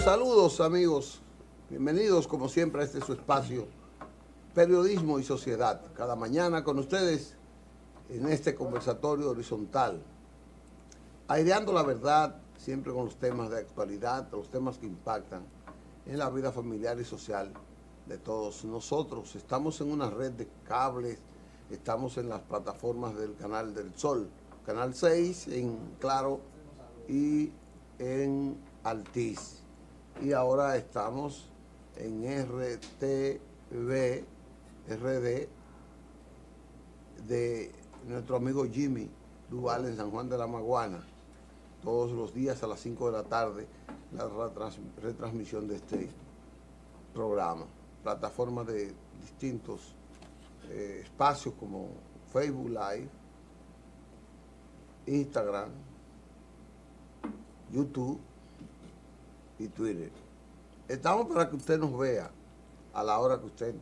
Saludos amigos, bienvenidos como siempre a este su espacio, Periodismo y Sociedad, cada mañana con ustedes en este conversatorio horizontal, aireando la verdad, siempre con los temas de actualidad, los temas que impactan en la vida familiar y social de todos nosotros. Estamos en una red de cables, estamos en las plataformas del Canal del Sol, Canal 6 en Claro y en Altiz. Y ahora estamos en RTV, RD, de nuestro amigo Jimmy Duval en San Juan de la Maguana, todos los días a las 5 de la tarde, la retransmisión de este programa. Plataformas de distintos espacios como Facebook Live, Instagram, YouTube y Twitter. Estamos para que usted nos vea a la hora que usted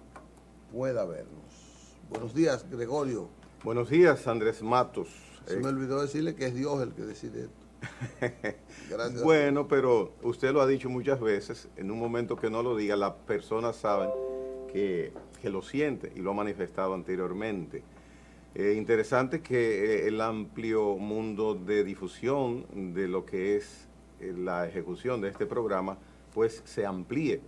pueda vernos. Buenos días, Gregorio. Buenos días, Andrés Matos. Se me olvidó decirle que es Dios el que decide esto. Gracias. Bueno, pero usted lo ha dicho muchas veces, en un momento que no lo diga, las personas saben que lo siente y lo ha manifestado anteriormente. Interesante que el amplio mundo de difusión de lo que es la ejecución de este programa, pues se amplíe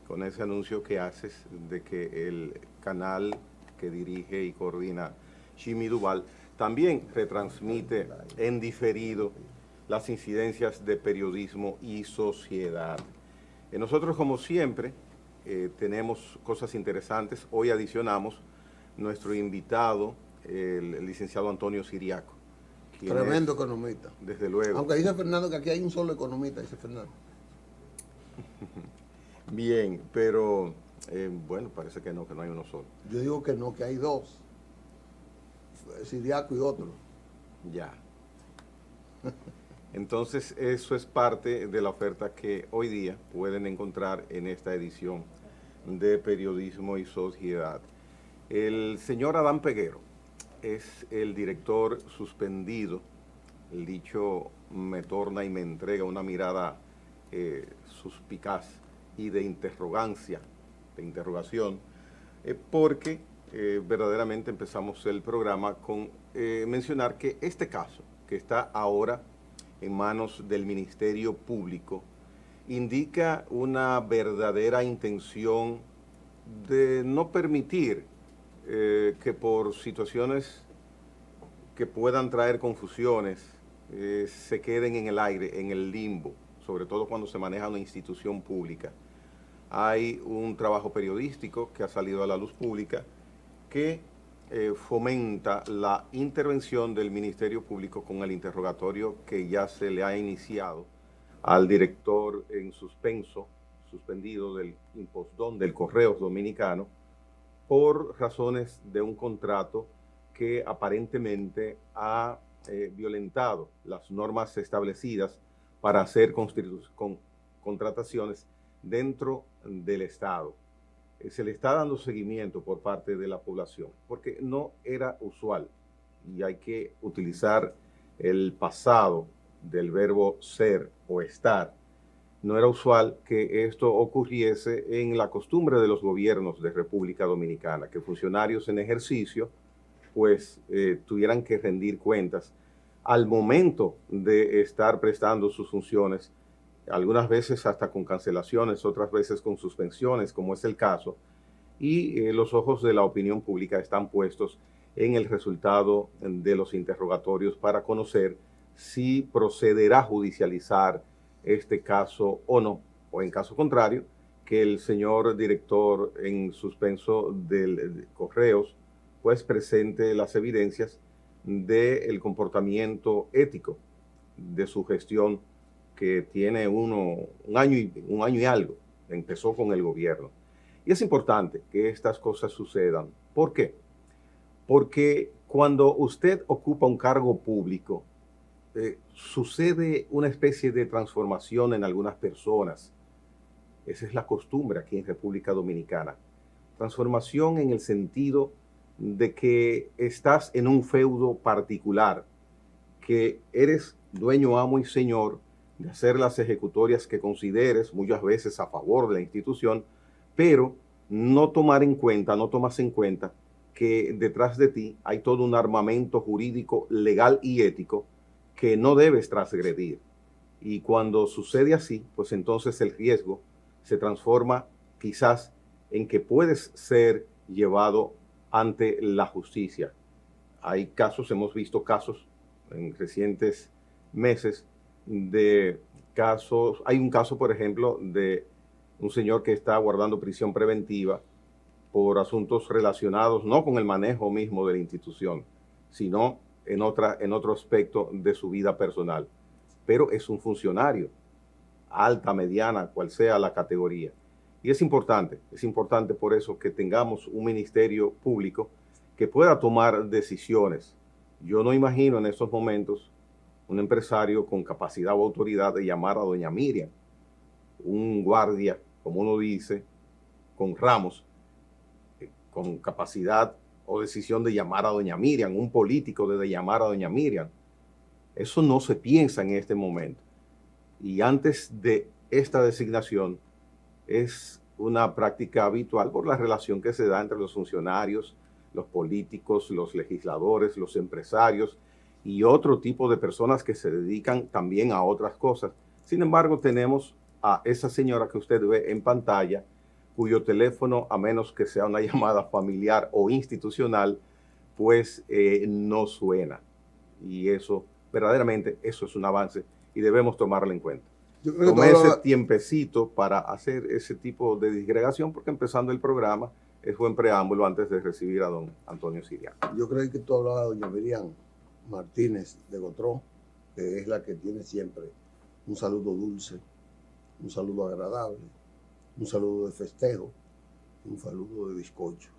con ese anuncio que haces de que el canal que dirige y coordina Jimmy Duval también retransmite en diferido las incidencias de periodismo y sociedad. Nosotros, como siempre, tenemos cosas interesantes. Hoy adicionamos nuestro invitado, el licenciado Antonio Siriaco. Tremendo economista. Desde luego. Aunque dice Fernando que aquí hay un solo economista, dice Fernando. Bien, pero bueno, parece que no hay uno solo. Yo digo que no, que hay dos. Siriaco y otro. Ya. Entonces, eso es parte de la oferta que hoy día pueden encontrar en esta edición de Periodismo y Sociedad. El señor Adán Peguero es el director suspendido. El dicho me torna y me entrega una mirada suspicaz y de interrogancia, de interrogación, porque verdaderamente empezamos el programa con mencionar que este caso, que está ahora en manos del Ministerio Público, indica una verdadera intención de no permitir que por situaciones que puedan traer confusiones se queden en el aire, en el limbo, sobre todo cuando se maneja una institución pública. Hay un trabajo periodístico que ha salido a la luz pública que fomenta la intervención del Ministerio Público con el interrogatorio que ya se le ha iniciado al director en suspendido del Impostón del Correos Dominicano, por razones de un contrato que aparentemente ha violentado las normas establecidas para hacer contrataciones dentro del Estado. Se le está dando seguimiento por parte de la población, porque no era usual, y hay que utilizar el pasado del verbo ser o estar. No era usual que esto ocurriese en la costumbre de los gobiernos de República Dominicana, que funcionarios en ejercicio pues tuvieran que rendir cuentas al momento de estar prestando sus funciones, algunas veces hasta con cancelaciones, otras veces con suspensiones, como es el caso, y los ojos de la opinión pública están puestos en el resultado de los interrogatorios para conocer si procederá a judicializar este caso o no, o en caso contrario, que el señor director en suspenso de Correos pues presente las evidencias del comportamiento ético de su gestión, que tiene un año y algo, empezó con el gobierno. Y es importante que estas cosas sucedan. ¿Por qué? Porque cuando usted ocupa un cargo público, sucede una especie de transformación en algunas personas. Esa es la costumbre aquí en República Dominicana. Transformación en el sentido de que estás en un feudo particular, que eres dueño, amo y señor de hacer las ejecutorias que consideres, muchas veces a favor de la institución, pero no tomas en cuenta que detrás de ti hay todo un armamento jurídico, legal y ético que no debes transgredir. Y cuando sucede así, pues entonces el riesgo se transforma quizás en que puedes ser llevado ante la justicia. Hay casos, hemos visto casos en recientes meses de casos. Hay un caso, por ejemplo, de un señor que está guardando prisión preventiva por asuntos relacionados no con el manejo mismo de la institución, sino en otro aspecto de su vida personal. Pero es un funcionario, alta, mediana, cual sea la categoría. Y es importante por eso que tengamos un ministerio público que pueda tomar decisiones. Yo no imagino en estos momentos un empresario con capacidad o autoridad de llamar a doña Miriam, un guardia, como uno dice, con ramos, con capacidad o decisión de llamar a doña Miriam, un político de llamar a doña Miriam. Eso no se piensa en este momento. Y antes de esta designación es una práctica habitual por la relación que se da entre los funcionarios, los políticos, los legisladores, los empresarios y otro tipo de personas que se dedican también a otras cosas. Sin embargo, tenemos a esa señora que usted ve en pantalla, cuyo teléfono, a menos que sea una llamada familiar o institucional, pues no suena. Y eso, verdaderamente, eso es un avance y debemos tomarlo en cuenta. Tomé ese tiempecito para hacer ese tipo de disgregación porque empezando el programa es buen preámbulo antes de recibir a don Antonio Siriano. Yo creo que tú hablabas de doña Miriam Martínez de Gotró, que es la que tiene siempre un saludo dulce, un saludo agradable, un saludo de festejo, un saludo de bizcocho.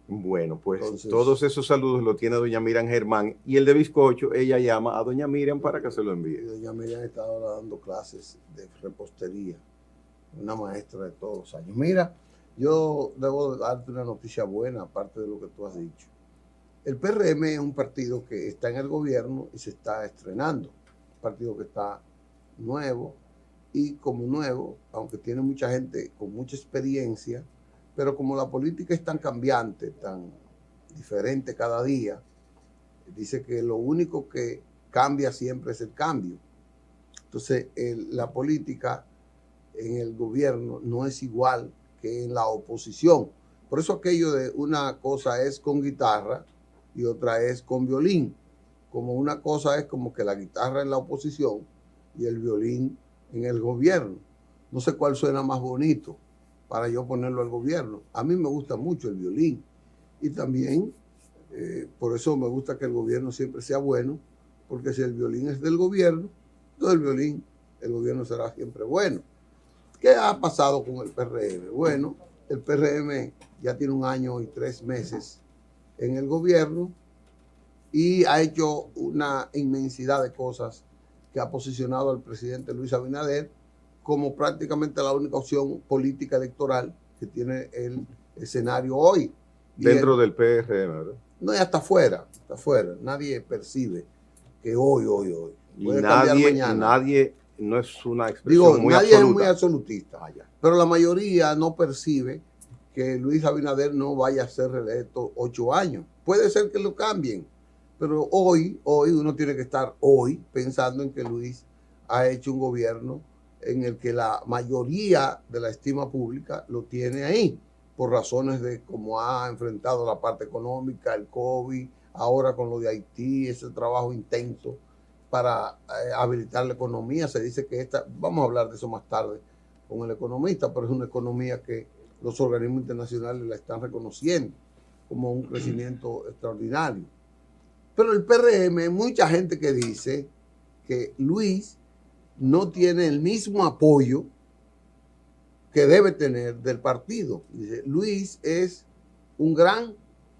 Bueno, pues entonces, todos esos saludos los tiene doña Miriam Germán y el de bizcocho ella llama a doña Miriam para que se lo envíe. Doña Miriam está ahora dando clases de repostería, una maestra de todos los años. Mira, yo debo darte una noticia buena, aparte de lo que tú has dicho. El PRM es un partido que está en el gobierno y se está estrenando, un partido que está nuevo y como nuevo, aunque tiene mucha gente con mucha experiencia, pero como la política es tan cambiante, tan diferente cada día, dice que lo único que cambia siempre es el cambio. Entonces, la política en el gobierno no es igual que en la oposición. Por eso aquello de una cosa es con guitarra y otra es con violín. Como una cosa es como que la guitarra en la oposición y el violín en el gobierno. No sé cuál suena más bonito para yo ponerlo al gobierno. A mí me gusta mucho el violín y también por eso me gusta que el gobierno siempre sea bueno, porque si el violín es del gobierno, entonces el gobierno será siempre bueno. ¿Qué ha pasado con el PRM? Bueno, el PRM ya tiene 1 año y 3 meses en el gobierno y ha hecho una inmensidad de cosas que ha posicionado al presidente Luis Abinader como prácticamente la única opción política electoral que tiene el escenario hoy. Dentro del PRM, ¿verdad? No, ya está afuera. Nadie percibe que hoy. Y nadie, no es una expresión muy nadie absoluta. Es muy absolutista. Pero la mayoría no percibe que Luis Abinader no vaya a ser reelecto 8 años. Puede ser que lo cambien, pero hoy uno tiene que estar pensando en que Luis ha hecho un gobierno en el que la mayoría de la estima pública lo tiene ahí, por razones de cómo ha enfrentado la parte económica, el COVID, ahora con lo de Haití, ese trabajo intenso para habilitar la economía. Se dice que vamos a hablar de eso más tarde con el economista, pero es una economía que los organismos internacionales la están reconociendo como un crecimiento extraordinario. Pero el PRM, hay mucha gente que dice que Luis no tiene el mismo apoyo que debe tener del partido. Dice, Luis es un gran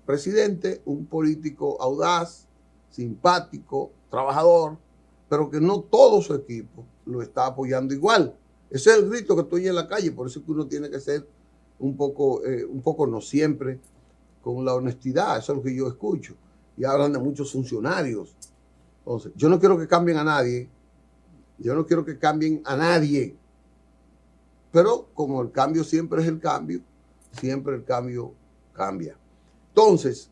presidente, un político audaz, simpático, trabajador, pero que no todo su equipo lo está apoyando igual. Ese es el grito que estoy en la calle, por eso es que uno tiene que ser un poco no siempre, con la honestidad. Eso es lo que yo escucho. Y hablan de muchos funcionarios. Entonces, yo no quiero que cambien a nadie, Yo no quiero que cambien a nadie, pero como el cambio siempre es el cambio, siempre el cambio cambia. Entonces,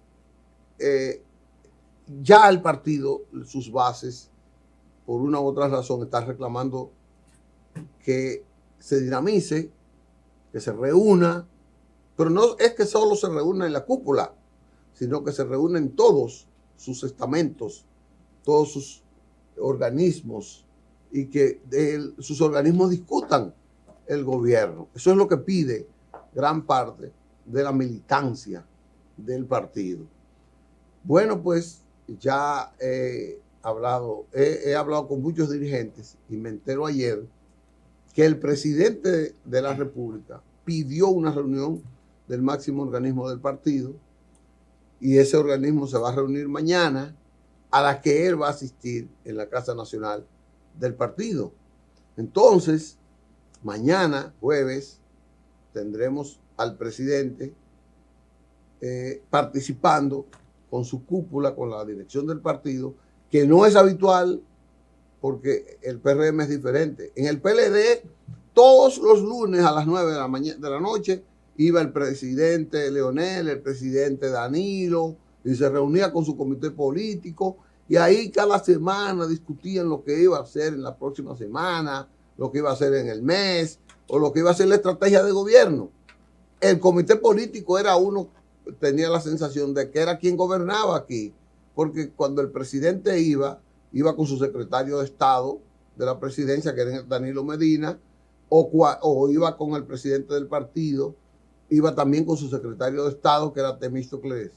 ya el partido, sus bases, por una u otra razón, están reclamando que se dinamice, que se reúna, pero no es que solo se reúna en la cúpula, sino que se reúnen todos sus estamentos, todos sus organismos, y que sus organismos discutan el gobierno. Eso es lo que pide gran parte de la militancia del partido. Bueno, pues ya he hablado con muchos dirigentes y me entero ayer que el presidente de la República pidió una reunión del máximo organismo del partido y ese organismo se va a reunir mañana, a la que él va a asistir en la Casa Nacional del partido. Entonces, mañana, jueves, tendremos al presidente participando con su cúpula, con la dirección del partido, que no es habitual porque el PRM es diferente. En el PLD, todos los lunes a las 9 de la noche, iba el presidente Leonel, el presidente Danilo, y se reunía con su comité político, y ahí cada semana discutían lo que iba a hacer en la próxima semana, lo que iba a hacer en el mes, o lo que iba a ser la estrategia de gobierno. El comité político era uno, tenía la sensación de que era quien gobernaba aquí, porque cuando el presidente iba con su secretario de Estado de la presidencia, que era Danilo Medina, o iba con el presidente del partido, iba también con su secretario de Estado, que era Temístocles,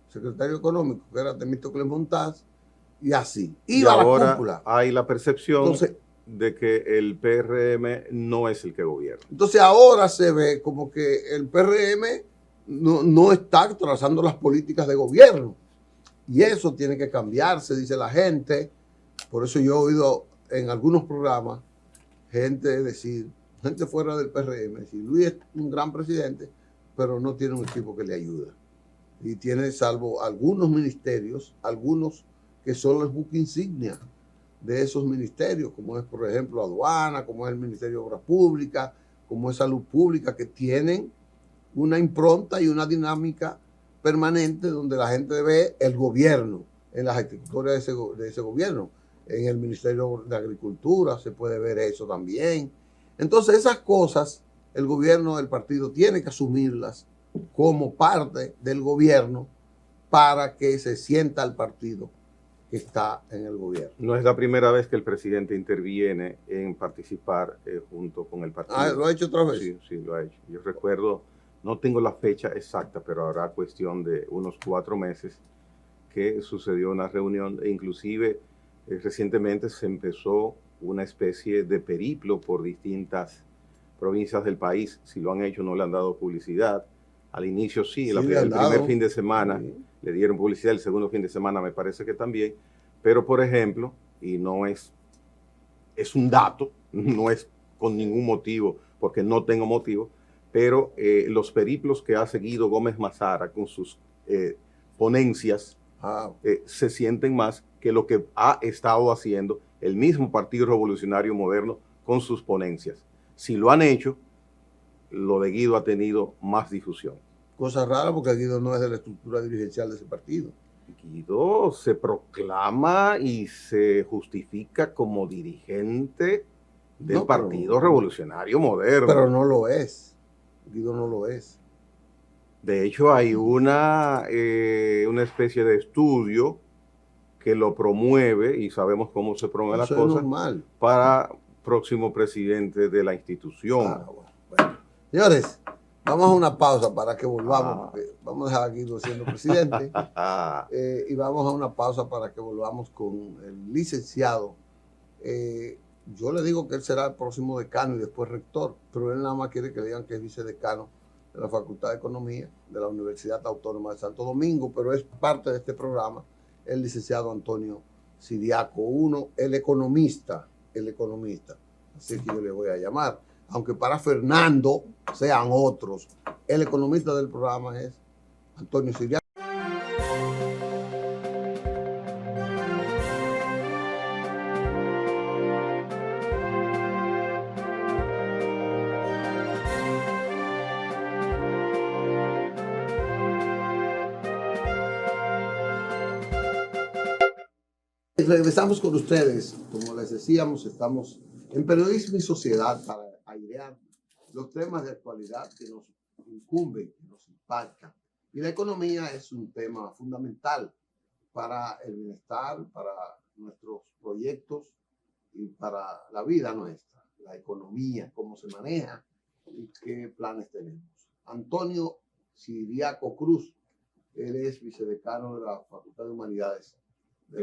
secretario económico, que era Temístocles Montaz, y así. Iba y a ahora la cúpula. Hay la percepción de que el PRM no es el que gobierna. Entonces ahora se ve como que el PRM no está trazando las políticas de gobierno. Y eso tiene que cambiarse, dice la gente. Por eso yo he oído en algunos programas gente decir, gente fuera del PRM, decir, Luis es un gran presidente, pero no tiene un equipo que le ayuda. Y tiene, salvo algunos ministerios, algunos que son el buque insignia de esos ministerios, como es, por ejemplo, aduana, como es el Ministerio de Obras Públicas, como es Salud Pública, que tienen una impronta y una dinámica permanente donde la gente ve el gobierno en las ejecutorias de ese gobierno. En el Ministerio de Agricultura se puede ver eso también. Entonces esas cosas el gobierno del partido tiene que asumirlas como parte del gobierno para que se sienta el partido que está en el gobierno. No es la primera vez que el presidente interviene en participar junto con el partido. Ah, ¿lo ha hecho otra vez? Sí, sí, lo ha hecho. Yo recuerdo, no tengo la fecha exacta, pero habrá cuestión de unos 4 meses que sucedió una reunión e inclusive recientemente se empezó una especie de periplo por distintas provincias del país. Si lo han hecho, no le han dado publicidad. Al inicio sí, el primer fin de semana le dieron publicidad, el segundo fin de semana me parece que también. Pero, por ejemplo, y no es un dato, no es con ningún motivo, porque no tengo motivo, pero los periplos que ha seguido Gómez Mazara con sus ponencias se sienten más que lo que ha estado haciendo el mismo Partido Revolucionario Moderno con sus ponencias. Si lo han hecho, lo de Guido ha tenido más difusión. Cosa rara porque Guido no es de la estructura dirigencial de ese partido. Guido se proclama y se justifica como dirigente del Partido Revolucionario Moderno. Pero no lo es. Guido no lo es. De hecho, hay una especie de estudio que lo promueve, y sabemos cómo se promueve las cosas, para próximo presidente de la institución. Bueno. Señores, vamos a una pausa para que volvamos, porque vamos a dejar a Guido siendo presidente, y vamos a una pausa para que volvamos con el licenciado. Yo le digo que él será el próximo decano y después rector, pero él nada más quiere que le digan que es vicedecano de la Facultad de Economía de la Universidad Autónoma de Santo Domingo, pero es parte de este programa el licenciado Antonio Siriaco I, el economista. Así que yo le voy a llamar. Aunque para Fernando sean otros, el economista del programa es Antonio Siriaco. regresamos con ustedes. Como les decíamos, estamos en Periodismo y Sociedad para airear los temas de actualidad que nos incumben, que nos impactan. Y la economía es un tema fundamental para el bienestar, para nuestros proyectos y para la vida nuestra. La economía, cómo se maneja y qué planes tenemos. Antonio Siriaco Cruz, él es vicedecano de la Facultad de Humanidades. De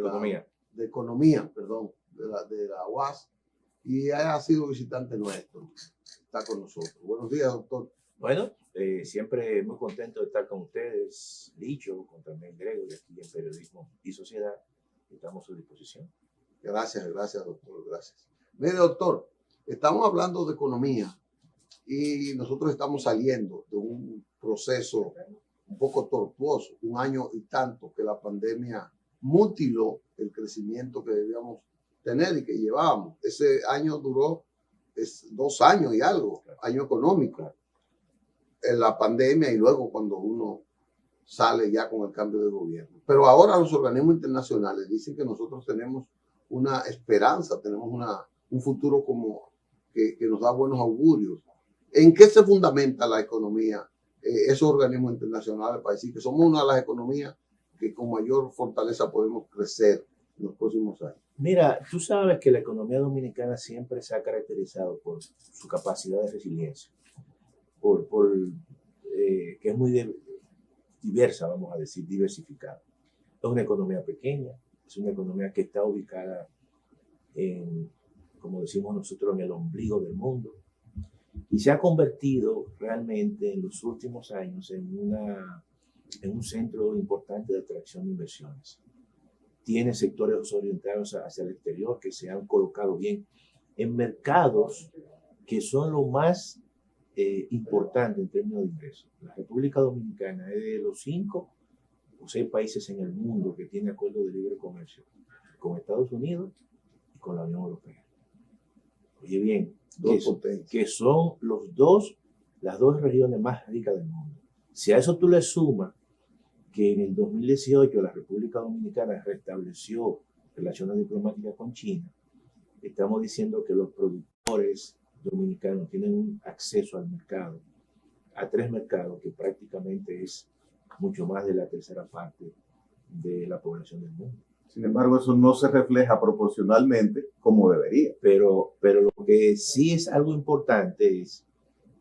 Economía, de la UAS, y ha sido visitante nuestro. Está con nosotros. Buenos días, doctor. Bueno, siempre muy contento de estar con ustedes, Licho, con también Gregory, aquí en Periodismo y Sociedad. Estamos a su disposición. Gracias, doctor, gracias. Mire, doctor, estamos hablando de economía y nosotros estamos saliendo de un proceso un poco tortuoso, un año y tanto que la pandemia mutiló el crecimiento que debíamos tener y que llevábamos. Ese año duró 2 años y algo, año económico, en la pandemia y luego cuando uno sale ya con el cambio de gobierno. Pero ahora los organismos internacionales dicen que nosotros tenemos una esperanza, tenemos un futuro como que nos da buenos augurios. ¿En qué se fundamenta la economía? Esos organismos internacionales para decir que somos una de las economías que con mayor fortaleza podemos crecer en los próximos años. Mira, tú sabes que la economía dominicana siempre se ha caracterizado por su capacidad de resiliencia, que es muy diversa, vamos a decir, diversificada. Es una economía pequeña, es una economía que está ubicada en, como decimos nosotros, en el ombligo del mundo, y se ha convertido realmente en los últimos años en un centro importante de atracción de inversiones. Tiene sectores orientados hacia el exterior que se han colocado bien en mercados que son lo más importante en términos de ingresos. La República Dominicana es de los 5 o 6 países en el mundo que tiene acuerdos de libre comercio con Estados Unidos y con la Unión Europea. Oye bien, que son las dos regiones más ricas del mundo. Si a eso tú le sumas que en el 2018 la República Dominicana restableció relaciones diplomáticas con China, estamos diciendo que los productores dominicanos tienen un acceso al mercado, a 3 mercados, que prácticamente es mucho más de la tercera parte de la población del mundo. Sin embargo, eso no se refleja proporcionalmente como debería. Pero lo que sí es algo importante es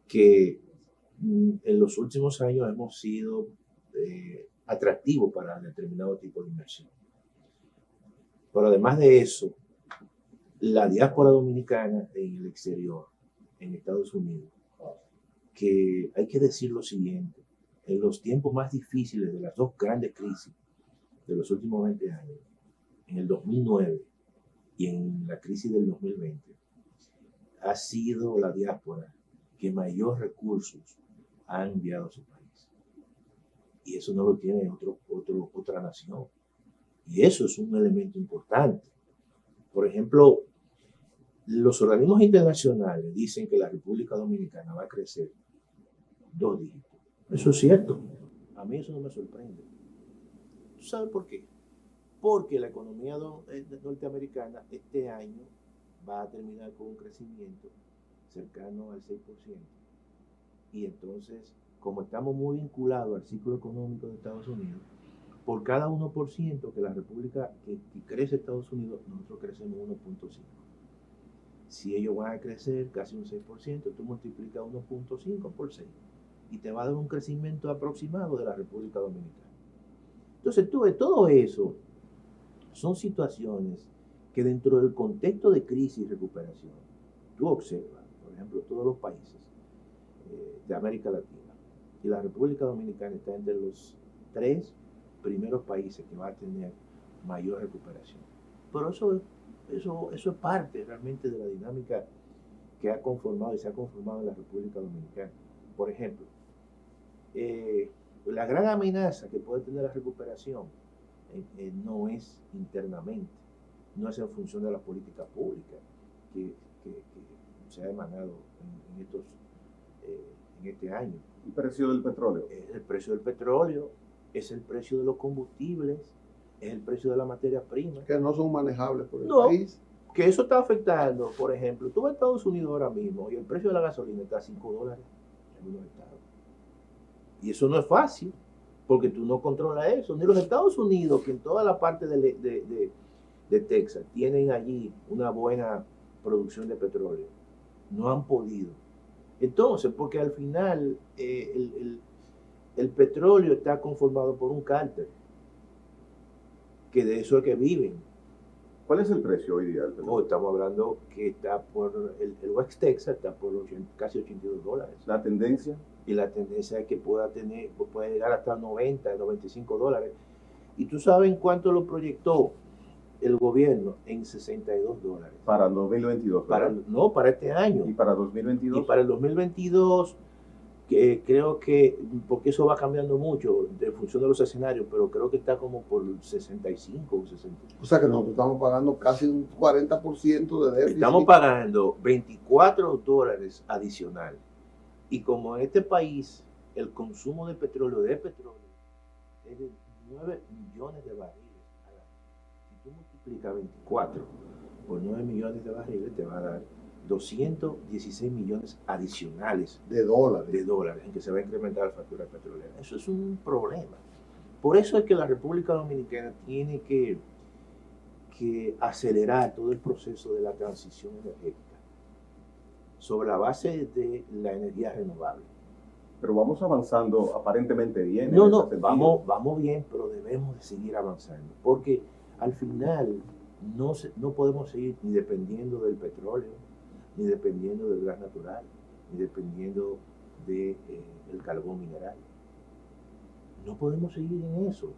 que en los últimos años hemos sido atractivos para determinado tipo de inversión. Pero además de eso, la diáspora dominicana en el exterior, en Estados Unidos, que hay que decir lo siguiente: en los tiempos más difíciles de las 2 grandes crisis de los últimos 20 años, en el 2009 y en la crisis del 2020, ha sido la diáspora que mayor recursos ha enviado a su país. Y eso no lo tiene otra nación. Y eso es un elemento importante. Por ejemplo, los organismos internacionales dicen que la República Dominicana va a crecer 2 dígitos. Eso es cierto. A mí eso no me sorprende. ¿Tú sabes por qué? Porque la economía norteamericana este año va a terminar con un crecimiento cercano al 6%. Y entonces, como estamos muy vinculados al ciclo económico de Estados Unidos, por cada 1% que la República, que crece Estados Unidos, nosotros crecemos 1.5. Si ellos van a crecer casi un 6%, tú multiplicas 1.5 por 6 y te va a dar un crecimiento aproximado de la República Dominicana. Entonces, tú ves, todo eso son situaciones que dentro del contexto de crisis y recuperación, tú observas, por ejemplo, todos los países de América Latina, y la República Dominicana está entre los 3 primeros países que va a tener mayor recuperación. Pero eso es parte realmente de la dinámica que ha conformado y se ha conformado en la República Dominicana. Por ejemplo, la gran amenaza que puede tener la recuperación no es internamente, no es en función de la política pública que se ha emanado en este año. El precio del petróleo. Es el precio del petróleo, es el precio de los combustibles, es el precio de la materia prima. Que no son manejables por el No, país. Que eso está afectando, por ejemplo, tú vas a Estados Unidos ahora mismo y el precio de la gasolina está a $5 en unos estados. Y eso no es fácil, porque tú no controlas eso. Ni los Estados Unidos, que en toda la parte de Texas tienen allí una buena producción de petróleo, no han podido. Entonces, porque al final el petróleo está conformado por un cártel, que de eso es que viven. ¿Cuál es el precio hoy día del petróleo? Estamos hablando que está por el West Texas está por casi $82. ¿La tendencia? Y la tendencia es que puede llegar hasta $90, $95. Y tú sabes en cuánto lo proyectó el gobierno, en $62. Para el 2022. No, para este año. ¿Y para 2022? Y para el 2022, que creo que, porque eso va cambiando mucho en función de los escenarios, pero creo que está como por 65 o 60. O sea que nosotros estamos pagando casi un 40% de déficit. Estamos pagando $24 adicional. Y como en este país el consumo de petróleo es de 9 millones de barriles al año. Si tú multiplicas 24 por 9 millones de barriles, te va a dar 216 millones adicionales de dólares en que se va a incrementar la factura petrolera. Eso es un problema. Por eso es que la República Dominicana tiene que acelerar todo el proceso de la transición energética sobre la base de la energía renovable. Pero vamos avanzando aparentemente bien. No, vamos bien, pero debemos de seguir avanzando, porque al final no podemos seguir ni dependiendo del petróleo, ni dependiendo del gas natural, ni dependiendo del carbón mineral. No podemos seguir en eso.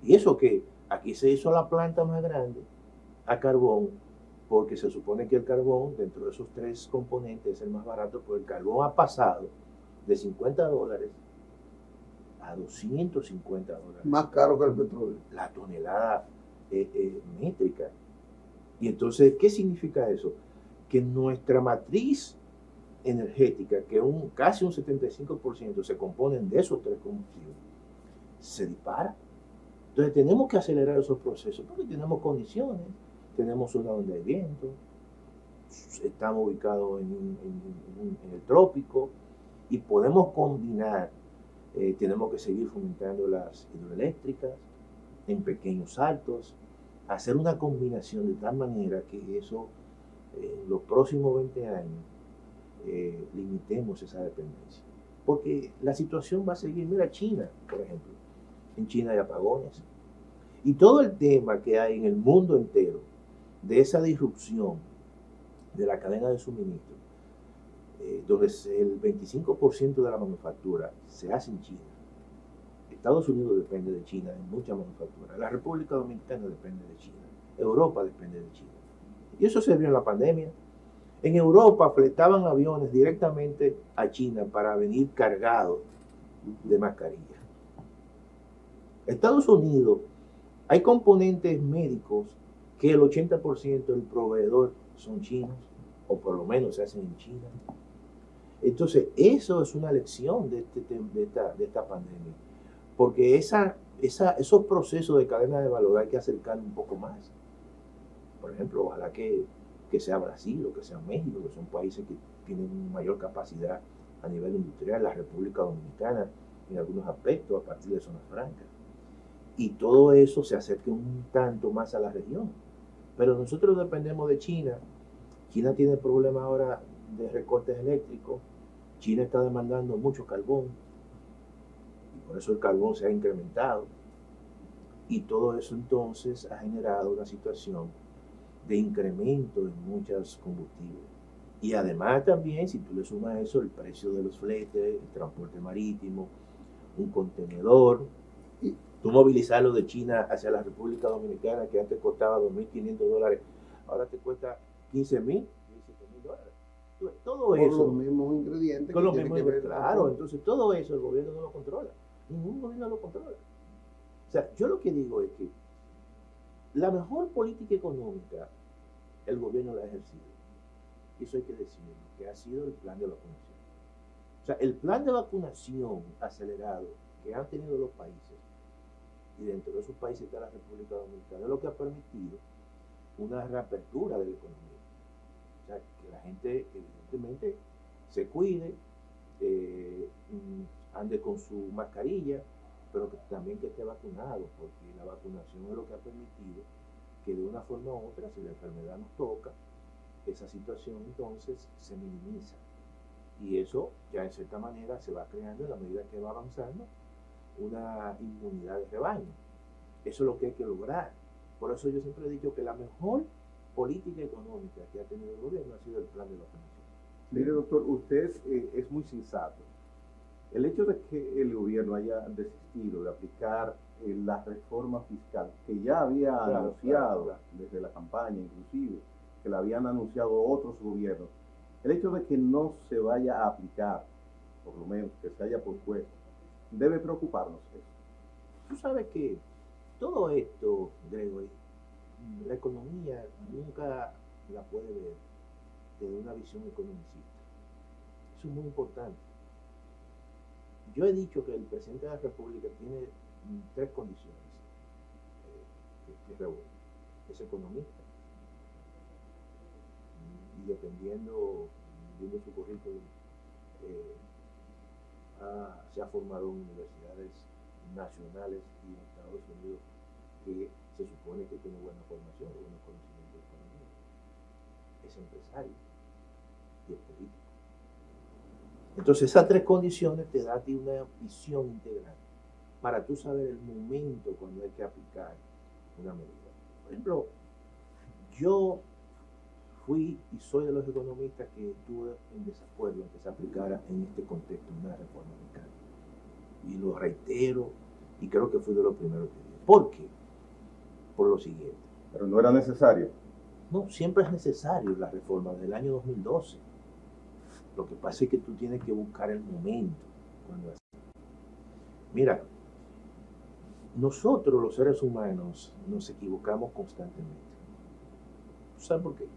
Y eso que aquí se hizo la planta más grande a carbón, porque se supone que el carbón, dentro de esos tres componentes, es el más barato, porque el carbón ha pasado de $50 a $250. Más caro que el petróleo. La tonelada métrica. Y entonces, ¿qué significa eso? Que nuestra matriz energética, que casi un 75% se componen de esos tres combustibles, se dispara. Entonces tenemos que acelerar esos procesos, porque tenemos condiciones, tenemos una donde hay viento, estamos ubicados en el trópico y podemos combinar, tenemos que seguir fomentando las hidroeléctricas en pequeños saltos, hacer una combinación de tal manera que eso en los próximos 20 años limitemos esa dependencia. Porque la situación va a seguir. Mira China, por ejemplo. En China hay apagones. Y todo el tema que hay en el mundo entero de esa disrupción de la cadena de suministro, donde el 25% de la manufactura se hace en China. Estados Unidos depende de China en mucha manufactura. La República Dominicana depende de China. Europa depende de China. Y eso se vio en la pandemia. En Europa fletaban aviones directamente a China para venir cargados de mascarillas. Estados Unidos, hay componentes médicos que el 80% del proveedor son chinos, o por lo menos se hacen en China. Entonces, eso es una lección de esta pandemia. Porque esos procesos de cadena de valor hay que acercar un poco más. Por ejemplo, ojalá que sea Brasil o que sea México, que son países que tienen mayor capacidad a nivel industrial, la República Dominicana en algunos aspectos a partir de zonas francas. Y todo eso se acerque un tanto más a la región. Pero nosotros dependemos de China. China tiene problemas ahora de recortes eléctricos. China está demandando mucho carbón. Y por eso el carbón se ha incrementado. Y todo eso entonces ha generado una situación de incremento en muchos combustibles. Y además también, si tú le sumas a eso, el precio de los fletes, el transporte marítimo, un contenedor, tú movilizarlo de China hacia la República Dominicana, que antes costaba $2.500, ahora te cuesta $15,000, $17,000. Todo por eso. Con los mismos ingredientes. Con los mismos ingredientes, claro. Entonces todo eso el gobierno no lo controla. Ningún gobierno lo controla. O sea, yo lo que digo es que la mejor política económica el gobierno la ha ejercido. Eso hay que decirlo, que ha sido el plan de vacunación. O sea, el plan de vacunación acelerado que han tenido los países y dentro de esos países está la República Dominicana, es lo que ha permitido una reapertura de la economía. O sea, que la gente evidentemente se cuide, ande con su mascarilla, pero que también que esté vacunado, porque la vacunación es lo que ha permitido que de una forma u otra, si la enfermedad nos toca, esa situación entonces se minimiza. Y eso ya en cierta manera se va creando en la medida que va avanzando una inmunidad de rebaño. Eso es lo que hay que lograr. Por eso yo siempre he dicho que la mejor política económica que ha tenido el gobierno ha sido el plan de vacunación. Mire, doctor, usted es muy sensato. El hecho de que el gobierno haya desistido de aplicar la reforma fiscal, que ya había anunciado desde la campaña, inclusive, que la habían anunciado otros gobiernos, el hecho de que no se vaya a aplicar, por lo menos que se haya pospuesto, debe preocuparnos eso. Tú sabes que todo esto, Gregory, la economía nunca la puede ver desde una visión economicista. Eso es muy importante. Yo he dicho que el presidente de la República tiene tres condiciones que reúne. Es economista y dependiendo, viendo su currículum, se ha formado en universidades nacionales y en Estados Unidos que se supone que tiene buena formación, buenos conocimientos de economía. Es empresario y es político. Entonces esas tres condiciones te dan a ti una visión integral para tú saber el momento cuando hay que aplicar una medida. Por ejemplo, yo fui y soy de los economistas que estuve en desacuerdo en que se aplicara en este contexto una reforma fiscal. Y lo reitero y creo que fui de los primeros que dije. ¿Por qué? Por lo siguiente. Pero no era necesario. No, siempre es necesario la reforma del año 2012. Lo que pasa es que tú tienes que buscar el momento cuando haces. Mira, nosotros los seres humanos nos equivocamos constantemente. ¿Sabes por qué?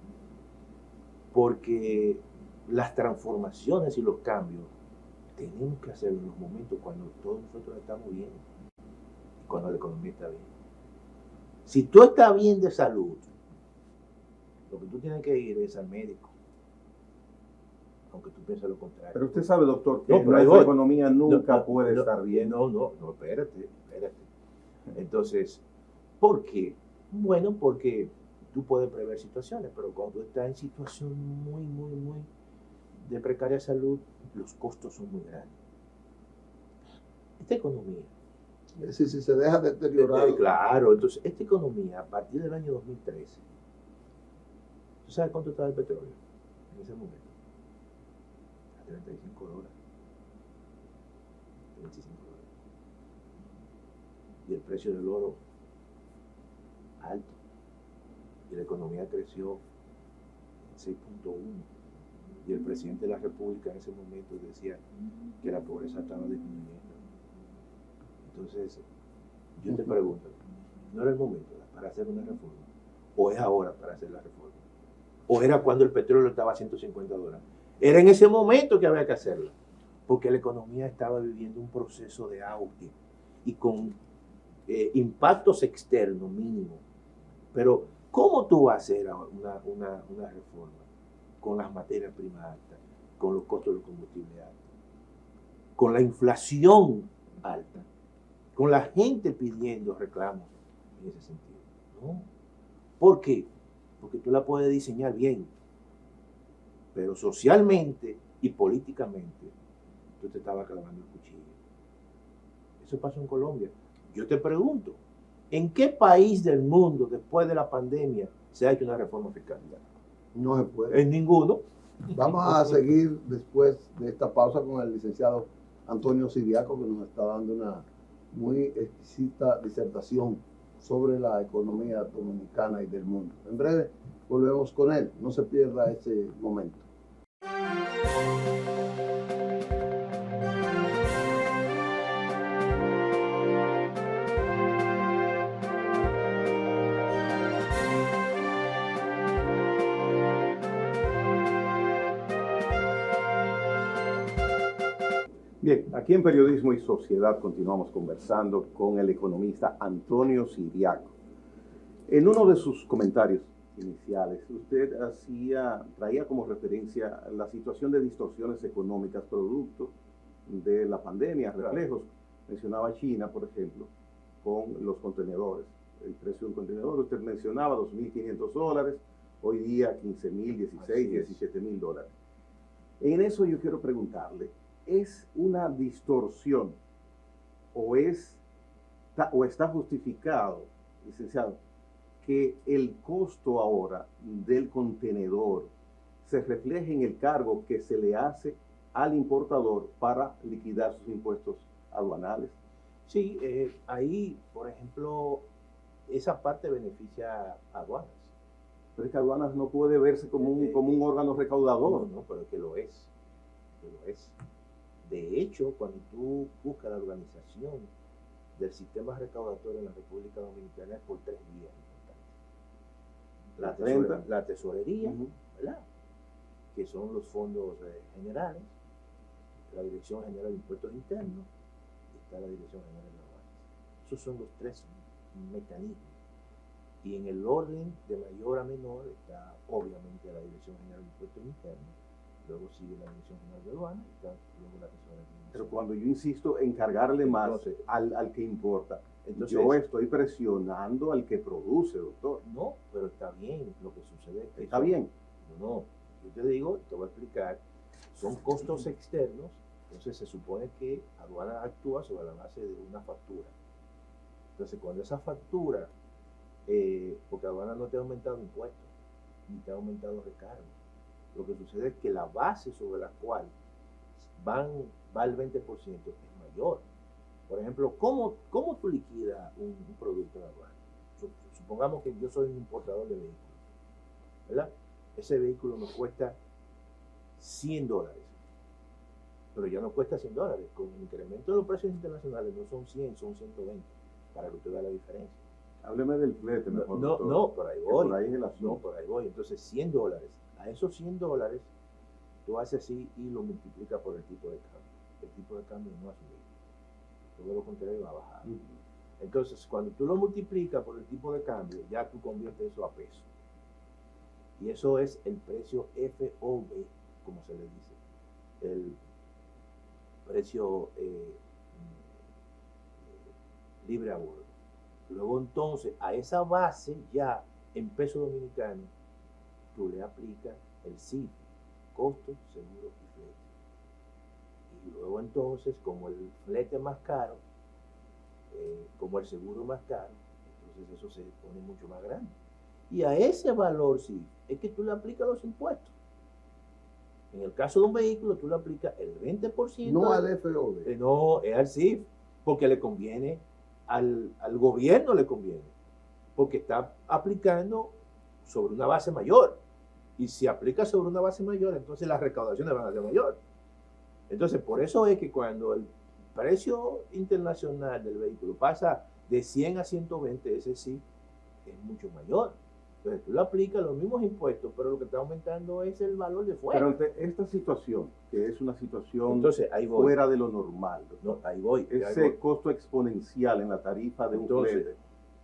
Porque las transformaciones y los cambios tenemos que hacerlo en los momentos cuando todos nosotros estamos bien y cuando la economía está bien. Si tú estás bien de salud, lo que tú tienes que ir es al médico, aunque tú pienses lo contrario. Pero usted sabe, doctor, que No, nuestra economía nunca puede estar bien. No, espérate. Entonces, ¿por qué? Bueno, porque tú puedes prever situaciones, pero cuando tú estás en situación muy de precaria salud, los costos son muy grandes. Esta economía. Es decir, si se deja deteriorar. Claro, entonces, esta economía, a partir del año 2013, ¿tú sabes cuánto estaba el petróleo en ese momento? A $35. 25 dólares. Y el precio del oro alto. Y la economía creció en 6.1. Y el presidente de la República en ese momento decía que la pobreza estaba disminuyendo. Entonces, yo te pregunto, ¿no era el momento para hacer una reforma? ¿O es ahora para hacer la reforma? ¿O era cuando el petróleo estaba a $150? Era en ese momento que había que hacerla, porque la economía estaba viviendo un proceso de auge y con impactos externos mínimos. Pero, ¿cómo tú vas a hacer una reforma con las materias primas altas, con los costos del combustible altos, con la inflación alta, con la gente pidiendo reclamos en ese sentido? ¿No? ¿Por qué? Porque tú la puedes diseñar bien, pero socialmente y políticamente tú te estabas clavando el cuchillo. Eso pasó en Colombia. Yo te pregunto, ¿en qué país del mundo después de la pandemia se ha hecho una reforma fiscal? No se puede. En ninguno. Vamos a seguir después de esta pausa con el licenciado Antonio Siriaco, que nos está dando una muy exquisita disertación sobre la economía dominicana y del mundo. En breve volvemos con él. No se pierda ese momento. Bien, aquí en Periodismo y Sociedad continuamos conversando con el economista Antonio Siriaco. En uno de sus comentarios iniciales, usted traía como referencia la situación de distorsiones económicas producto de la pandemia, reflejos. Mencionaba China, por ejemplo, con los contenedores. El precio de un contenedor, usted mencionaba $2.500, hoy día $15.000, $16.000, $17.000. En eso yo quiero preguntarle, ¿es una distorsión o está justificado, licenciado, que el costo ahora del contenedor se refleje en el cargo que se le hace al importador para liquidar sus impuestos aduanales? Sí, ahí, por ejemplo, esa parte beneficia a aduanas. Pero es que aduanas no puede verse como un órgano recaudador. No, pero que lo es. Que lo es. De hecho, cuando tú buscas la organización del sistema recaudatorio en la República Dominicana es por 3 vías importantes. La tesorería, ¿verdad? Que son los fondos generales, la Dirección General de Impuestos Internos, y está la Dirección General de Aduanas. Esos son los 3 mecanismos. Y en el orden de mayor a menor está obviamente la Dirección General de Impuestos Internos, luego sigue la Dirección General de Aduanas y está luego la Tesorería. Pero cuando yo insisto en cargarle más al que importa, entonces yo estoy presionando al que produce, doctor. No, pero está bien. Lo que sucede es que... ¿Está bien? No, yo te digo, te voy a explicar, son costos externos, entonces se supone que aduana actúa sobre la base de una factura. Entonces cuando esa factura, porque aduana no te ha aumentado impuestos, ni te ha aumentado recargos, lo que sucede es que la base sobre la cual va el 20% es mayor. Por ejemplo, ¿cómo tú liquidas un producto de aduana? Supongamos que yo soy un importador de vehículos, ¿verdad? Ese vehículo me cuesta $100, pero ya no cuesta $100. Con el incremento de los precios internacionales no son 100, son 120, para que usted vea la diferencia. Hábleme del flete mejor. No, por ahí voy. Por ahí es el asunto. No, por ahí voy. Entonces, $100. A esos $100, tú haces así y lo multiplicas por el tipo de cambio. El tipo de cambio no ha subido. Todo lo contrario, va a bajar. Entonces, cuando tú lo multiplicas por el tipo de cambio, ya tú conviertes eso a peso. Y eso es el precio FOB, como se le dice. El precio libre a bordo. Luego entonces, a esa base ya en peso dominicano, tú le aplicas el CIF, costo, seguro y flete. Y luego entonces, como el flete es más caro, como el seguro es más caro, entonces eso se pone mucho más grande. Y a ese valor CIF es que tú le aplicas los impuestos. En el caso de un vehículo, tú le aplicas el 20%. No al FOB. No, es al CIF, porque le conviene, al gobierno le conviene, porque está aplicando sobre una base mayor. Y si aplica sobre una base mayor, entonces las recaudaciones van a ser mayor. Entonces, por eso es que cuando el precio internacional del vehículo pasa de 100 a 120, ese sí es mucho mayor. Entonces, tú le aplicas los mismos impuestos, pero lo que está aumentando es el valor de fuera. Pero ante esta situación, que es una situación entonces, ahí voy. Fuera de lo normal, no, ahí voy. Ese costo exponencial en la tarifa de un flete,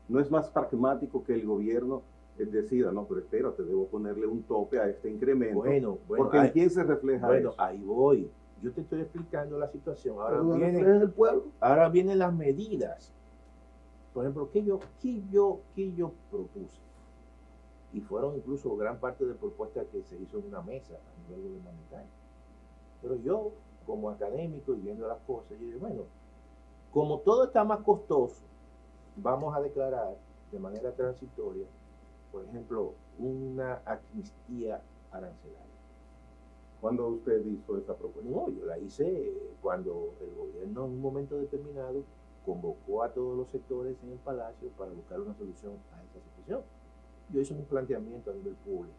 ¿no es más pragmático que el gobierno decida, no, pero espérate, debo ponerle un tope a este incremento? Bueno, porque ¿en quién se refleja eso? Ahí voy. Yo te estoy explicando la situación. Ahora vienen las medidas. Por ejemplo, ¿qué yo propuse? Y fueron incluso gran parte de propuestas que se hizo en una mesa a nivel gubernamental. Pero yo, como académico y viendo las cosas, yo digo, bueno, como todo está más costoso, vamos a declarar de manera transitoria, por ejemplo, una amnistía arancelaria. ¿Cuándo usted hizo esa propuesta? No, yo la hice cuando el gobierno en un momento determinado convocó a todos los sectores en el Palacio para buscar una solución a esa situación. Yo hice un planteamiento a nivel público.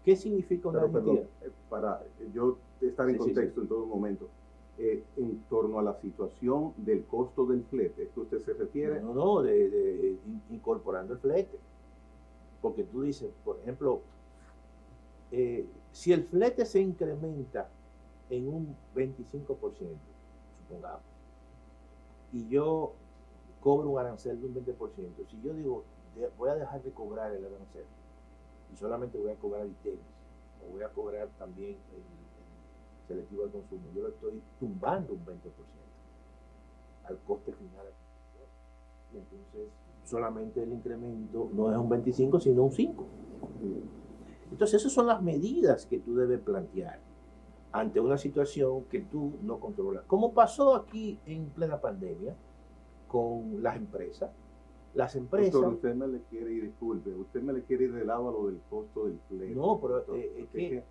¿Qué significa una amnistía? Para yo estar en contexto en todo momento, en torno a la situación del costo del flete, ¿es que usted se refiere? No, de incorporando el flete. Porque tú dices, por ejemplo, si el flete se incrementa en un 25%, supongamos, y yo cobro un arancel de un 20%, si yo digo, voy a dejar de cobrar el arancel y solamente voy a cobrar ITEVIS, o voy a cobrar también el selectivo al consumo, yo lo estoy tumbando un 20% al coste final. Y entonces solamente el incremento no es un 25, sino un 5. Entonces esas son las medidas que tú debes plantear ante una situación que tú no controlas. Como pasó aquí en plena pandemia con las empresas. Las empresas... Doctor, usted me le quiere ir, disculpe, usted me le quiere ir de lado a lo del costo del flete. No, pero es que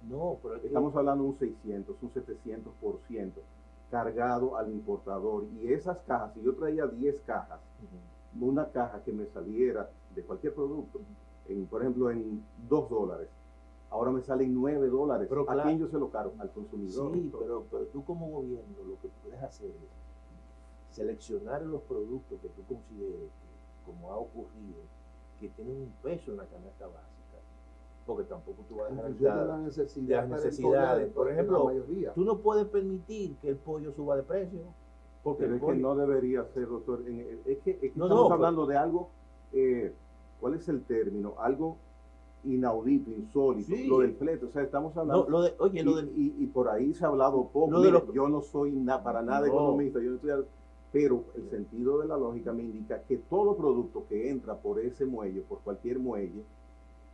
estamos hablando de un 600, un 700% cargado al importador. Y esas cajas, si yo traía 10 cajas, una caja que me saliera de cualquier producto, por ejemplo, en $2, ahora me salen $9. Pero ¿A quién yo se lo cargo? Al consumidor. Sí, pero tú como gobierno lo que puedes hacer es seleccionar los productos que tú consideres, como ha ocurrido, que tienen un peso en la canasta básica, porque tampoco tú vas a dejar de las necesidades. Por ejemplo, tú no puedes permitir que el pollo suba de precio. Porque pero es que no debería ser, doctor. Es que no, estamos hablando de algo, ¿cuál es el término? Algo inaudito, insólito, sí. Lo del flete. O sea, estamos hablando... y por ahí se ha hablado poco. Mire, yo no soy para nada economista, yo no estoy... Pero el sentido de la lógica me indica que todo producto que entra por ese muelle, por cualquier muelle,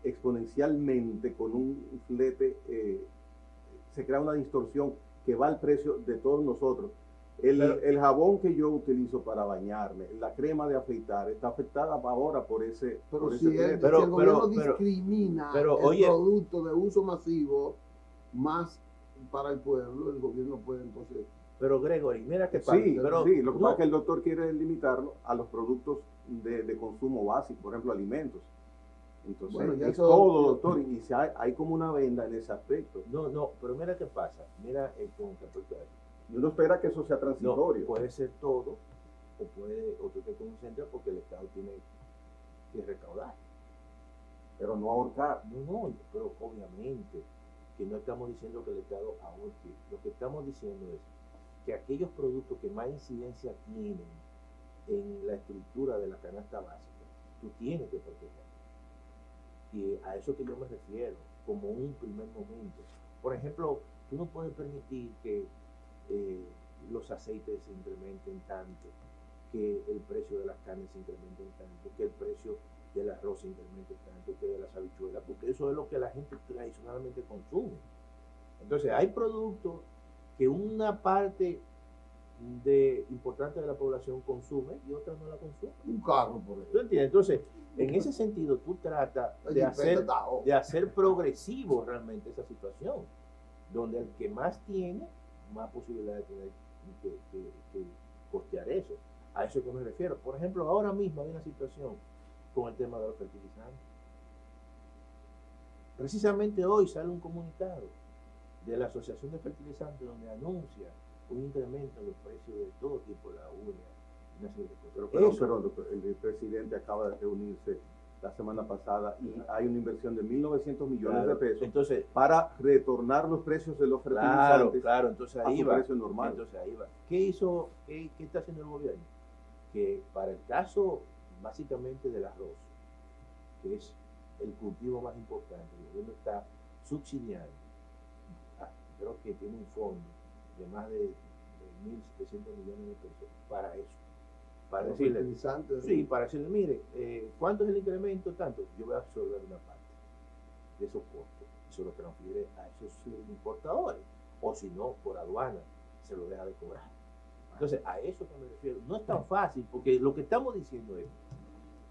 exponencialmente con un flete, se crea una distorsión que va al precio de todos nosotros. El jabón que yo utilizo para bañarme, la crema de afeitar, está afectada ahora por ese flete. Si el gobierno discrimina el producto de uso masivo más para el pueblo, el gobierno puede entonces... Pero Gregory, mira qué pasa. Sí, lo que pasa es que el doctor quiere limitarlo a los productos de consumo básico, por ejemplo, alimentos. Entonces, bueno, es todo, doctor, y hay como una venda en ese aspecto. No, pero mira qué pasa. Mira con y uno espera que eso sea transitorio. No, puede ser todo, o tú te concentras porque el Estado tiene que recaudar. Pero no ahorcar. No, pero obviamente que no estamos diciendo que el Estado ahorque. Lo que estamos diciendo es que aquellos productos que más incidencia tienen en la estructura de la canasta básica, tú tienes que proteger. Y a eso que yo me refiero, como un primer momento. Por ejemplo, tú no puedes permitir que los aceites se incrementen tanto, que el precio de las carnes se incremente tanto, que el precio del arroz se incremente tanto, que de las habichuelas, porque eso es lo que la gente tradicionalmente consume. Entonces, hay productos que una parte importante de la población consume y otra no la consume. Un carro, por ejemplo. ¿Tú entiendes? Entonces, en ese sentido, tú tratas de hacer progresivo realmente esa situación, donde el que más tiene, más posibilidades de tener que costear eso. A eso que me refiero. Por ejemplo, ahora mismo hay una situación con el tema de los fertilizantes. Precisamente hoy sale un comunicado de la Asociación de Fertilizantes donde anuncia un incremento en los precios de todo tipo, la urea, una serie de cosas. Pero el presidente acaba de reunirse la semana pasada y hay una inversión de 1.900 millones de pesos para retornar los precios de los fertilizantes entonces ahí va. Precio normal. Entonces ahí va. ¿Qué está haciendo el gobierno? Que para el caso básicamente del arroz, que es el cultivo más importante, el gobierno está subsidiando, creo que tiene un fondo de más de 1.700 millones de pesos para eso. Para decirle, mire, ¿cuánto es el incremento? Tanto, yo voy a absorber una parte de esos costos y se lo transfiere a esos importadores, o si no, por aduana, se lo deja de cobrar. Entonces, a eso que me refiero, no es tan fácil, porque lo que estamos diciendo es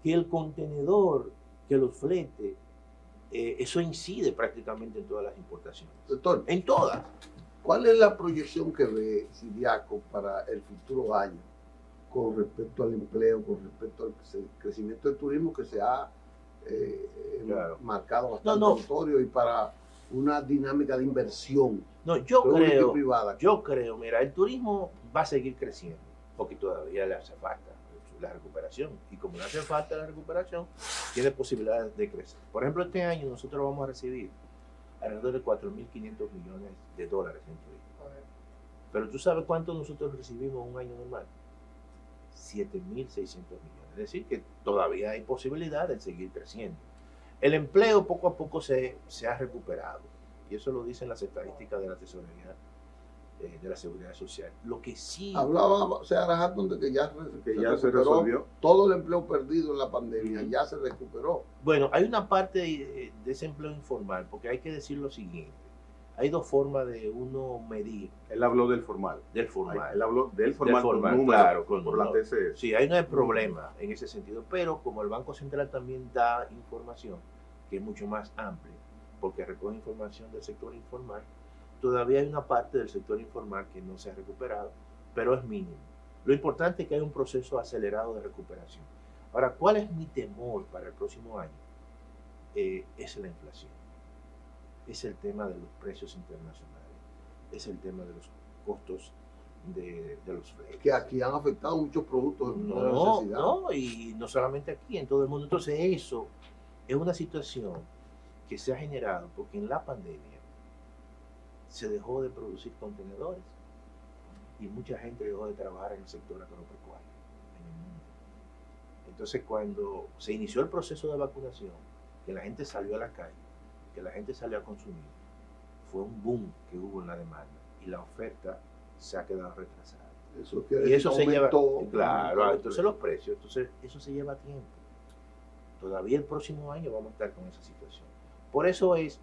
que el contenedor, que los fletes, eso incide prácticamente en todas las importaciones. Doctor, en todas. ¿Cuál es la proyección que ve Siriaco para el futuro año con respecto al empleo, con respecto al crecimiento del turismo que se ha marcado bastante notorio y para una dinámica de inversión? Yo creo, mira, el turismo va a seguir creciendo porque todavía le hace falta la recuperación, y como le hace falta la recuperación, tiene posibilidades de crecer. Por ejemplo, este año nosotros vamos a recibir alrededor de 4.500 millones de dólares en turismo. Pero ¿tú sabes cuánto nosotros recibimos en un año normal? 7.600 millones. Es decir, que todavía hay posibilidad de seguir creciendo. El empleo poco a poco se ha recuperado. Y eso lo dicen las estadísticas de la Tesorería de la Seguridad Social. Lo que sí... Hablaba Seara Hatton de que ya se resolvió. Todo el empleo perdido en la pandemia, ya se recuperó. Bueno, hay una parte de ese empleo informal, porque hay que decir lo siguiente. Hay dos formas de uno medir. Él habló del formal. Del formal. Él habló del formal, con números, claro, por la TCE. Sí, ahí no hay problema en ese sentido, pero como el Banco Central también da información que es mucho más amplia, porque recoge información del sector informal, todavía hay una parte del sector informal que no se ha recuperado, pero es mínimo. Lo importante es que hay un proceso acelerado de recuperación. Ahora, ¿cuál es mi temor para el próximo año? Es la inflación. Es el tema de los precios internacionales. Es el tema de los costos de los fletes. Que aquí han afectado muchos productos de necesidad. No, y no solamente aquí, en todo el mundo. Entonces eso es una situación que se ha generado porque en la pandemia se dejó de producir contenedores y mucha gente dejó de trabajar en el sector agropecuario en el mundo. Entonces cuando se inició el proceso de vacunación, que la gente salió a la calle, que la gente salió a consumir, fue un boom que hubo en la demanda y la oferta se ha quedado retrasada. Y eso se lleva, claro, entonces los precios, entonces eso se lleva tiempo. Todavía el próximo año vamos a estar con esa situación. Por eso es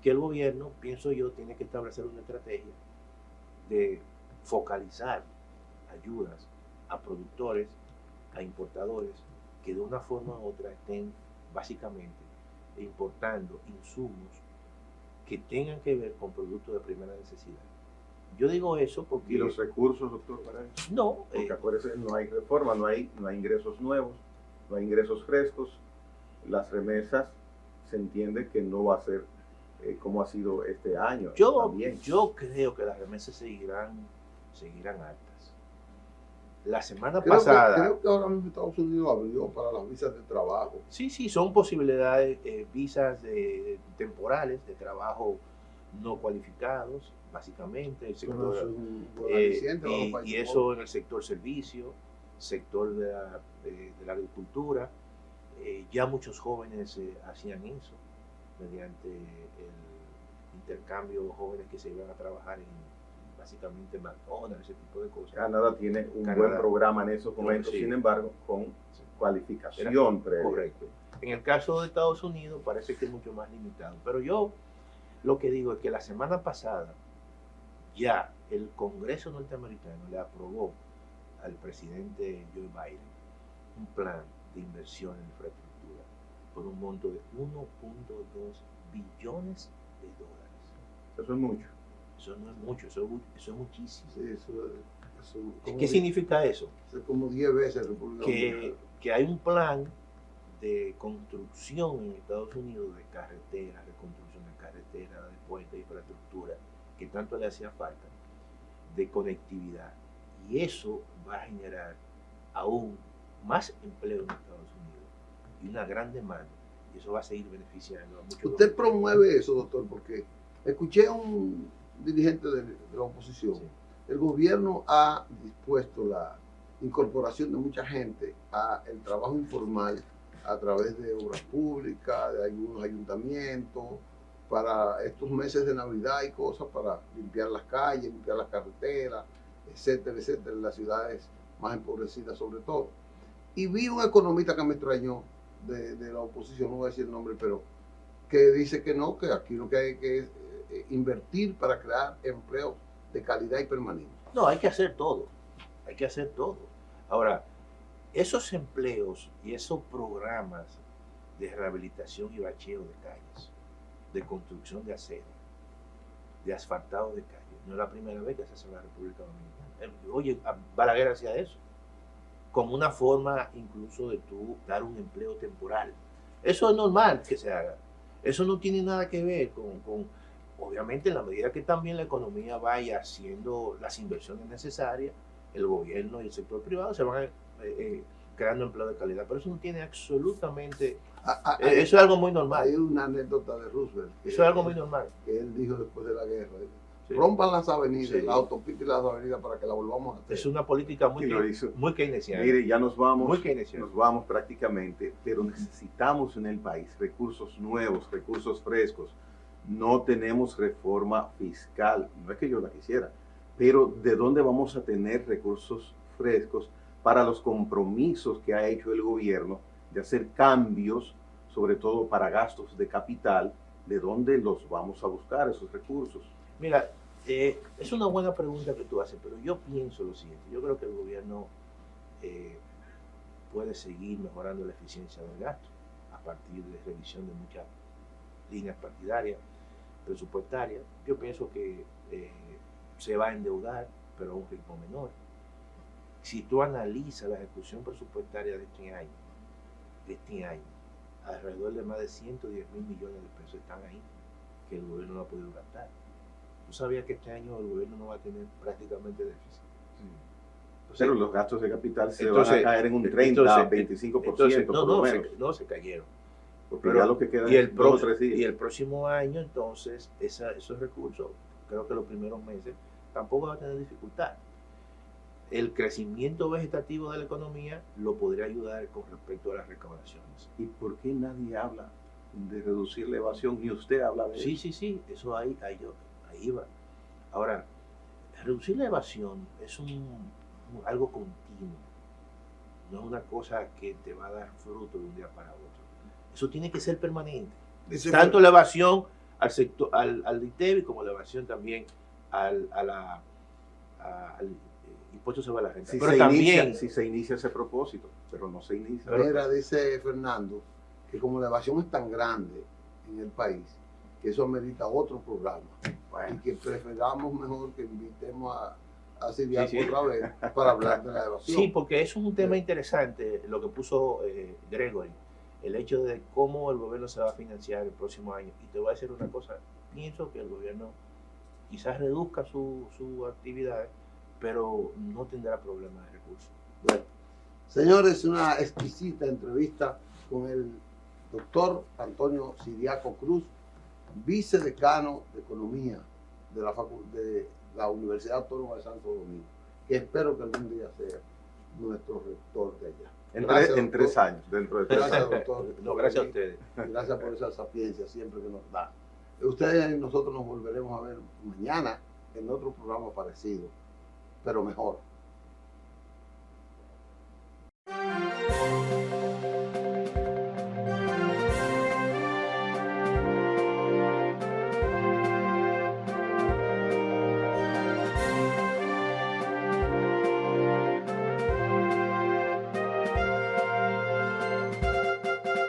que el gobierno, pienso yo, tiene que establecer una estrategia de focalizar ayudas a productores, a importadores, que de una forma u otra estén básicamente importando insumos que tengan que ver con productos de primera necesidad. Yo digo eso porque... ¿Y los recursos, doctor, para eso? No. Porque acuérdese, no hay reforma, no hay ingresos nuevos, no hay ingresos frescos. Las remesas se entiende que no va a ser como ha sido este año. Yo creo que las remesas seguirán altas. La semana pasada... Creo que ahora mismo Estados Unidos abrió para las visas de trabajo. Sí, son posibilidades, visas temporales de trabajo no cualificados, básicamente. El sector, y eso en el sector servicio, sector de la agricultura. Ya muchos jóvenes hacían eso mediante el intercambio de jóvenes que se iban a trabajar en básicamente McDonald's, ese tipo de cosas. Canadá tiene un buen programa en esos momentos, sin embargo, con cualificación previa. Correcto. En el caso de Estados Unidos parece que es mucho más limitado, pero yo lo que digo es que la semana pasada ya el Congreso norteamericano le aprobó al presidente Joe Biden un plan de inversión en infraestructura por un monto de 1.2 billones de dólares. Eso es mucho. Eso no es mucho, eso es muchísimo. Sí, ¿Qué significa eso? Es como 10 veces República Dominicana. Que hay un plan de construcción en Estados Unidos de carreteras, reconstrucción de carreteras, de puentes, de infraestructura, que tanto le hacía falta, de conectividad. Y eso va a generar aún más empleo en Estados Unidos y una gran demanda. Y eso va a seguir beneficiando a muchos. Usted promueve eso, doctor, porque escuché a un dirigente de la oposición. Sí. El gobierno ha dispuesto la incorporación de mucha gente al trabajo informal a través de obras públicas, de algunos ayuntamientos, para estos meses de Navidad y cosas, para limpiar las calles, limpiar las carreteras, etcétera, etcétera, en las ciudades más empobrecidas sobre todo. Y vi un economista que me extrañó de la oposición, no voy a decir el nombre, pero que dice que no, que aquí lo que hay que es invertir para crear empleos de calidad y permanente. No, hay que hacer todo, hay que hacer todo. Ahora, esos empleos y esos programas de rehabilitación y bacheo de calles, de construcción de acera, de asfaltado de calles, no es la primera vez que se hace en la República Dominicana. Oye, Balaguer hacía eso, como una forma incluso de tú dar un empleo temporal. Eso es normal que se haga. Eso no tiene nada que ver con obviamente en la medida que también la economía vaya haciendo las inversiones necesarias, el gobierno y el sector privado se van creando empleo de calidad. Pero eso no tiene absolutamente Eso es algo muy normal. Hay una anécdota de Roosevelt. Eso es algo muy normal. Que él dijo después de la guerra. Sí. Rompan las avenidas, Sí. las autopistas y las avenidas para que la volvamos a hacer. Es una política Y lo hizo. muy keynesiana. Mire, ya nos vamos, Muy keynesiano. nos vamos prácticamente, pero necesitamos en el país recursos nuevos, recursos frescos. No tenemos reforma fiscal, no es que yo la quisiera, pero ¿de dónde vamos a tener recursos frescos para los compromisos que ha hecho el gobierno de hacer cambios, sobre todo para gastos de capital? ¿De dónde los vamos a buscar esos recursos? Mira, es una buena pregunta que tú haces, pero yo pienso lo siguiente. Yo creo que el gobierno puede seguir mejorando la eficiencia del gasto a partir de revisión de muchas líneas partidarias, presupuestarias. Yo pienso que se va a endeudar, pero a un ritmo menor. Si tú analizas la ejecución presupuestaria de este año, alrededor de más de 110 mil millones de pesos están ahí, que el gobierno no ha podido gastar. ¿Tú sabías que este año el gobierno no va a tener prácticamente déficit? Pero los gastos de capital se entonces, van a caer en un 30, 25%, por lo menos. Se cayeron. Porque ya lo que queda Y es 2 o 3 días. y el próximo año, entonces, esos recursos, creo que los primeros meses, tampoco va a tener dificultad. El crecimiento vegetativo de la economía lo podría ayudar con respecto a las recaudaciones. ¿Y por qué nadie habla de reducir la evasión? Ni usted habla de eso. Sí, eso ahí va. Ahora, reducir la evasión es algo continuo. No es una cosa que te va a dar fruto de un día para otro. Eso tiene que ser permanente. Tanto la evasión al sector, al ITEVI, como la evasión también al impuesto sobre la renta. Pero también, si se inicia ese propósito, pero no se inicia. Mira, dice Fernando, que como la evasión es tan grande en el país, que eso amerita otro programa. Bueno. Y que preferamos mejor que invitemos a Siriaco otra vez para hablar de la evasión. Sí, porque eso es un tema interesante, lo que puso Gregory, el hecho de cómo el gobierno se va a financiar el próximo año. Y te voy a decir una cosa, pienso que el gobierno quizás reduzca su actividad, pero no tendrá problemas de recursos. Bueno, señores, una exquisita entrevista con el doctor Antonio Siriaco Cruz, vicedecano de Economía de la Universidad Autónoma de Santo Domingo, que espero que algún día sea nuestro rector de allá. Gracias, en 3 años, dentro de 3 años. Gracias, doctor. No, gracias a ustedes. Gracias por esa sapiencia siempre que nos da. Ustedes y nosotros nos volveremos a ver mañana en otro programa parecido, pero mejor.